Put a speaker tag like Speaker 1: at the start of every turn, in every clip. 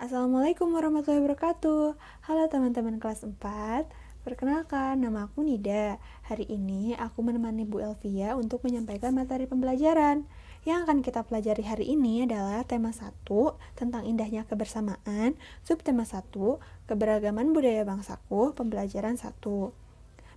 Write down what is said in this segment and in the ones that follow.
Speaker 1: Assalamualaikum warahmatullahi wabarakatuh. Halo teman-teman kelas 4. Perkenalkan, nama aku Nida. Hari ini aku menemani Bu Elvia untuk menyampaikan materi pembelajaran. Yang akan kita pelajari hari ini adalah tema 1 tentang indahnya kebersamaan, subtema 1 keberagaman budaya bangsaku, pembelajaran 1.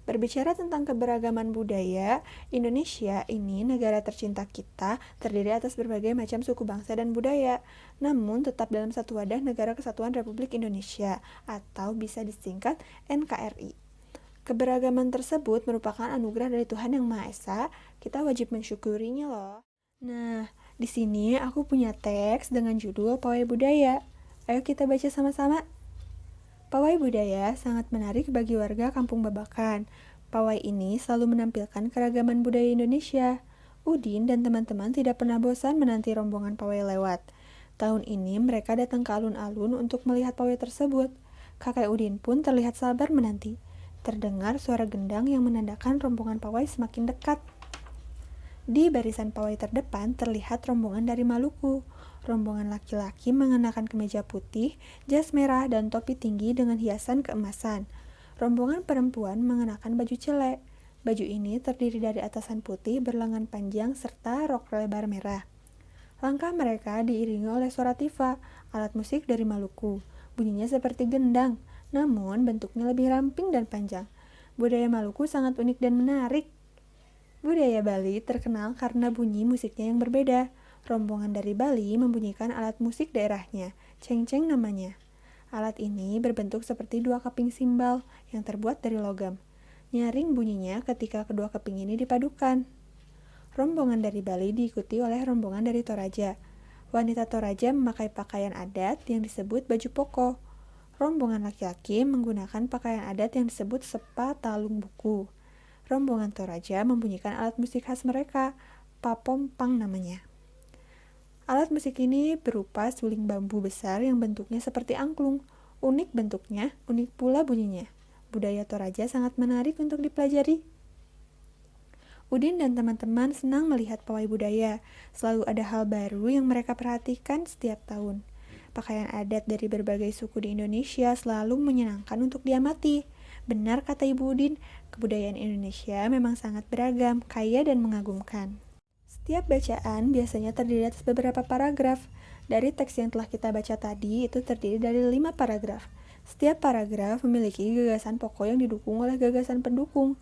Speaker 1: Berbicara tentang keberagaman budaya, Indonesia ini negara tercinta kita terdiri atas berbagai macam suku bangsa dan budaya, namun tetap dalam satu wadah Negara Kesatuan Republik Indonesia atau bisa disingkat NKRI. Keberagaman tersebut merupakan anugerah dari Tuhan Yang Maha Esa, kita wajib mensyukurinya loh. Nah, di sini aku punya teks dengan judul Pawai Budaya. Ayo kita baca sama-sama. Pawai budaya sangat menarik bagi warga Kampung Babakan. Pawai ini selalu menampilkan keragaman budaya Indonesia. Udin dan teman-teman tidak pernah bosan menanti rombongan pawai lewat. Tahun ini mereka datang ke alun-alun untuk melihat pawai tersebut. Kakek Udin pun terlihat sabar menanti. Terdengar suara gendang yang menandakan rombongan pawai semakin dekat. Di barisan pawai terdepan terlihat rombongan dari Maluku. Rombongan laki-laki mengenakan kemeja putih, jas merah, dan topi tinggi dengan hiasan keemasan. Rombongan perempuan mengenakan baju celek. Baju ini terdiri dari atasan putih berlengan panjang serta rok lebar merah. Langkah mereka diiringi oleh suara tifa, alat musik dari Maluku. Bunyinya seperti gendang, namun bentuknya lebih ramping dan panjang. Budaya Maluku sangat unik dan menarik. Budaya Bali terkenal karena bunyi musiknya yang berbeda. Rombongan dari Bali membunyikan alat musik daerahnya, cengceng namanya. Alat ini berbentuk seperti dua keping simbal yang terbuat dari logam. Nyaring bunyinya ketika kedua keping ini dipadukan. Rombongan dari Bali diikuti oleh rombongan dari Toraja. Wanita Toraja memakai pakaian adat yang disebut baju poko. Rombongan laki-laki menggunakan pakaian adat yang disebut sepa talung buku. Rombongan Toraja membunyikan alat musik khas mereka, papompang namanya. Alat musik ini berupa suling bambu besar yang bentuknya seperti angklung. Unik bentuknya, unik pula bunyinya. Budaya Toraja sangat menarik untuk dipelajari. Udin dan teman-teman senang melihat pawai budaya. Selalu ada hal baru yang mereka perhatikan setiap tahun. Pakaian adat dari berbagai suku di Indonesia selalu menyenangkan untuk diamati. Benar kata Ibu Udin, kebudayaan Indonesia memang sangat beragam, kaya dan mengagumkan. Setiap bacaan biasanya terdiri atas beberapa paragraf. Dari teks yang telah kita baca tadi, itu terdiri dari 5 paragraf. Setiap paragraf memiliki gagasan pokok yang didukung oleh gagasan pendukung.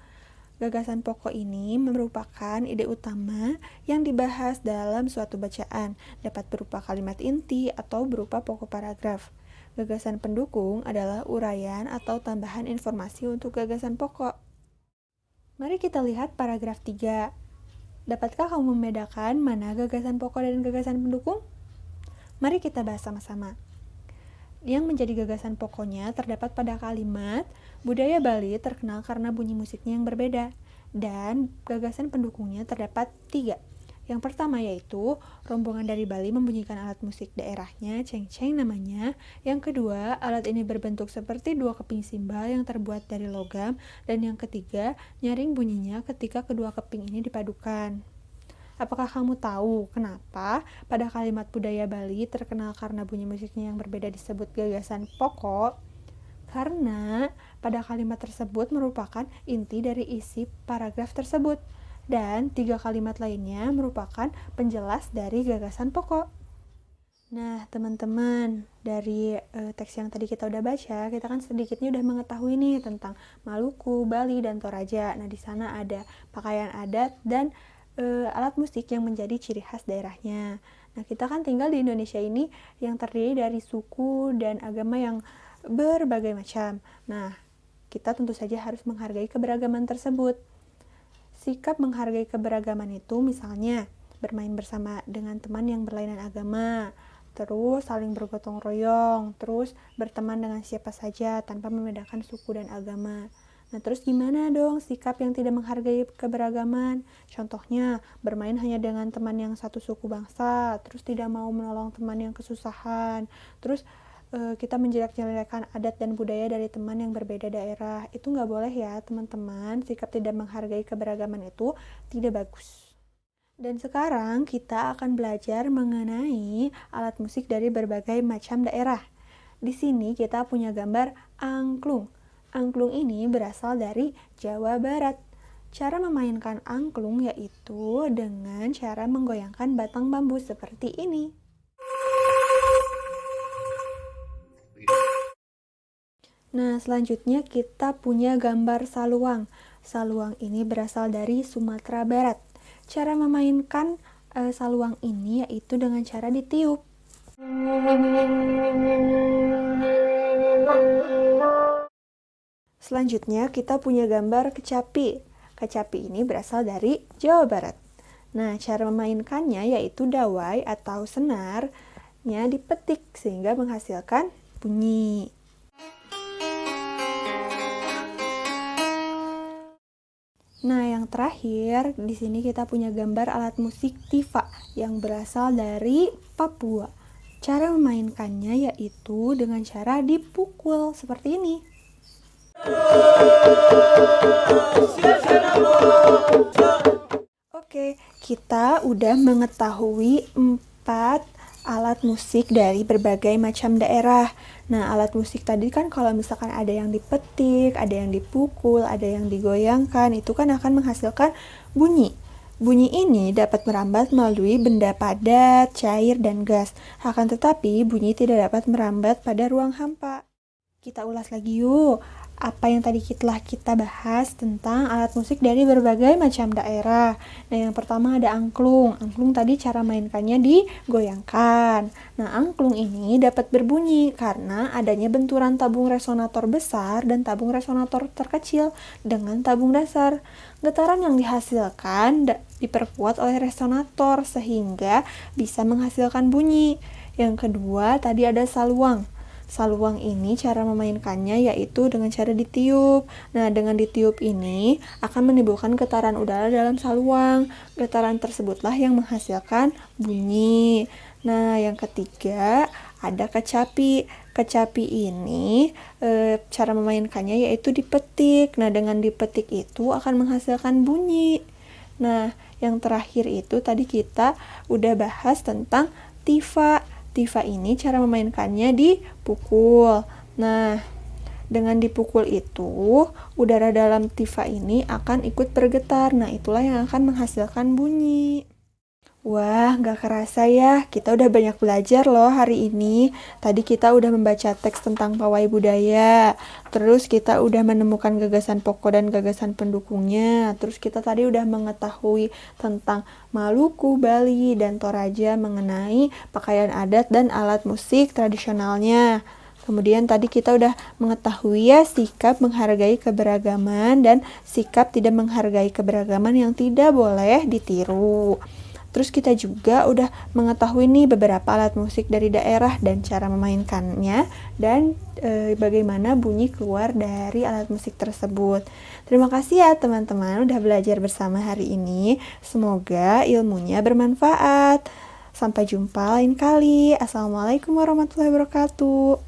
Speaker 1: Gagasan pokok ini merupakan ide utama yang dibahas dalam suatu bacaan, dapat berupa kalimat inti atau berupa pokok paragraf. Gagasan pendukung adalah uraian atau tambahan informasi untuk gagasan pokok. Mari kita lihat paragraf 3. Dapatkah kamu membedakan mana gagasan pokok dan gagasan pendukung? Mari kita bahas sama-sama. Yang menjadi gagasan pokoknya terdapat pada kalimat, budaya Bali terkenal karena bunyi musiknya yang berbeda. Dan gagasan pendukungnya terdapat 3. Yang pertama yaitu, rombongan dari Bali membunyikan alat musik daerahnya, cengceng namanya. Yang kedua, alat ini berbentuk seperti dua keping simbal yang terbuat dari logam. Dan yang ketiga, nyaring bunyinya ketika kedua keping ini dipadukan. Apakah kamu tahu kenapa pada kalimat budaya Bali terkenal karena bunyi musiknya yang berbeda disebut gagasan pokok? Karena pada kalimat tersebut merupakan inti dari isi paragraf tersebut. Dan 3 kalimat lainnya merupakan penjelas dari gagasan pokok. Nah, teman-teman, dari teks yang tadi kita udah baca, kita kan sedikitnya udah mengetahui nih tentang Maluku, Bali, dan Toraja. Nah, di sana ada pakaian adat dan alat musik yang menjadi ciri khas daerahnya. Nah, kita kan tinggal di Indonesia ini yang terdiri dari suku dan agama yang berbagai macam. Nah, kita tentu saja harus menghargai keberagaman tersebut. Sikap menghargai keberagaman itu misalnya bermain bersama dengan teman yang berlainan agama, terus saling bergotong royong, terus berteman dengan siapa saja tanpa membedakan suku dan agama. Nah, terus gimana dong sikap yang tidak menghargai keberagaman? Contohnya, bermain hanya dengan teman yang satu suku bangsa, terus tidak mau menolong teman yang kesusahan, terus kita menjelek-jelekan adat dan budaya dari teman yang berbeda daerah. Itu nggak boleh ya, teman-teman. Sikap tidak menghargai keberagaman itu tidak bagus. Dan sekarang kita akan belajar mengenai alat musik dari berbagai macam daerah. Di sini kita punya gambar angklung. Angklung ini berasal dari Jawa Barat. Cara memainkan angklung yaitu dengan cara menggoyangkan batang bambu seperti ini. Nah, selanjutnya kita punya gambar saluang. Saluang ini berasal dari Sumatera Barat. Cara memainkan saluang ini yaitu dengan cara ditiup. Selanjutnya kita punya gambar kecapi. Kecapi ini berasal dari Jawa Barat. Nah, cara memainkannya yaitu dawai atau senarnya dipetik sehingga menghasilkan bunyi. Nah, yang terakhir di sini kita punya gambar alat musik tifa yang berasal dari Papua. Cara memainkannya yaitu dengan cara dipukul seperti ini. Oke, kita udah mengetahui 4 alat musik dari berbagai macam daerah. Nah, alat musik tadi kan kalau misalkan ada yang dipetik, ada yang dipukul, ada yang digoyangkan, itu kan akan menghasilkan bunyi. Bunyi ini dapat merambat melalui benda padat, cair, dan gas. Akan tetapi, bunyi tidak dapat merambat pada ruang hampa. Kita ulas lagi yuk. Apa yang tadi telah kita bahas tentang alat musik dari berbagai macam daerah. Nah, yang pertama ada angklung. Angklung tadi cara mainkannya digoyangkan. Nah, angklung ini dapat berbunyi karena adanya benturan tabung resonator besar dan tabung resonator terkecil dengan tabung dasar. Getaran yang dihasilkan diperkuat oleh resonator sehingga bisa menghasilkan bunyi. Yang kedua, tadi ada saluang. Saluang ini cara memainkannya yaitu dengan cara ditiup. Nah, dengan ditiup ini akan menimbulkan getaran udara dalam saluang. Getaran tersebutlah yang menghasilkan bunyi. Nah, yang ketiga ada kecapi. Kecapi ini cara memainkannya yaitu dipetik. Nah, dengan dipetik itu akan menghasilkan bunyi. Nah, yang terakhir itu tadi kita udah bahas tentang tifa. Tifa ini cara memainkannya dipukul. Nah, dengan dipukul itu, udara dalam tifa ini akan ikut bergetar. Nah, itulah yang akan menghasilkan bunyi. Wah, gak kerasa ya, kita udah banyak belajar loh hari ini. Tadi kita udah membaca teks tentang pawai budaya. Terus kita udah menemukan gagasan pokok dan gagasan pendukungnya. Terus kita tadi udah mengetahui tentang Maluku, Bali, dan Toraja mengenai pakaian adat dan alat musik tradisionalnya. Kemudian tadi kita udah mengetahui ya sikap menghargai keberagaman dan sikap tidak menghargai keberagaman yang tidak boleh ditiru. Terus kita juga udah mengetahui nih beberapa alat musik dari daerah dan cara memainkannya dan bagaimana bunyi keluar dari alat musik tersebut. Terima kasih ya teman-teman udah belajar bersama hari ini. Semoga ilmunya bermanfaat. Sampai jumpa lain kali. Assalamualaikum warahmatullahi wabarakatuh.